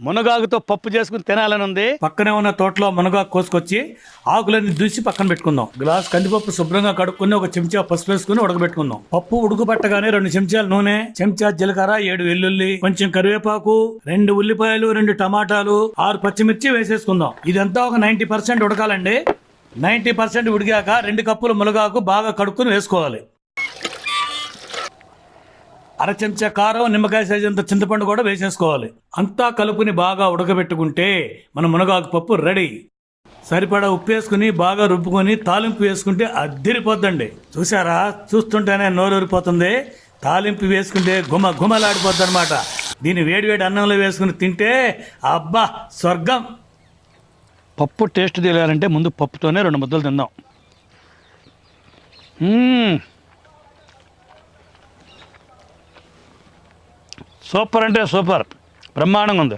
మునగాకుతో పప్పు చేసుకుని తినాలని ఉంది. పక్కనే ఉన్న తోటలో మునగాకు కోసుకొచ్చి ఆకులన్నీ దూసి పక్కన పెట్టుకుందాం. గ్లాస్ కందిపప్పు శుభ్రంగా కడుక్కుని ఒక చెంచా పసుపు వేసుకుని ఉడకబెట్టుకుందాం. పప్పు ఉడుకుపట్టగానే 2 చెంచాలు నూనె, చెంచా జీలకర్ర, 7 వెల్లుల్లి, కొంచెం కరివేపాకు, 2 ఉల్లిపాయలు, 2 టమాటాలు, 6 పచ్చిమిర్చి వేసేసుకుందాం. ఇదంతా ఒక 90% ఉడకాలండి. 90% ఉడికాక 2 కప్పులు మునగాకు బాగా కడుక్కుని వేసుకోవాలి. అర చెంచా కారం, నిమ్మకాయ సైజు అంత చింతపండు కూడా వేసేసుకోవాలి. అంతా కలుపుని బాగా ఉడకబెట్టుకుంటే మన మునగాకు పప్పు రెడీ. సరిపడా ఉప్పు వేసుకుని బాగా రుబ్బుకొని తాలింపు వేసుకుంటే అద్దిరిపోద్దండి. చూసారా, చూస్తుంటేనే నోరూరిపోతుంది. తాలింపు వేసుకుంటే గుమలాడిపోద్ది అనమాట. దీన్ని వేడివేడి అన్నంలో వేసుకుని తింటే అబ్బా స్వర్గం. పప్పు టేస్ట్ తెలియాలంటే ముందు పప్పుతోనే 2 ముద్దలు తిందాం. సూపర్ అంటే సూపర్, బ్రహ్మాండంగా ఉంది.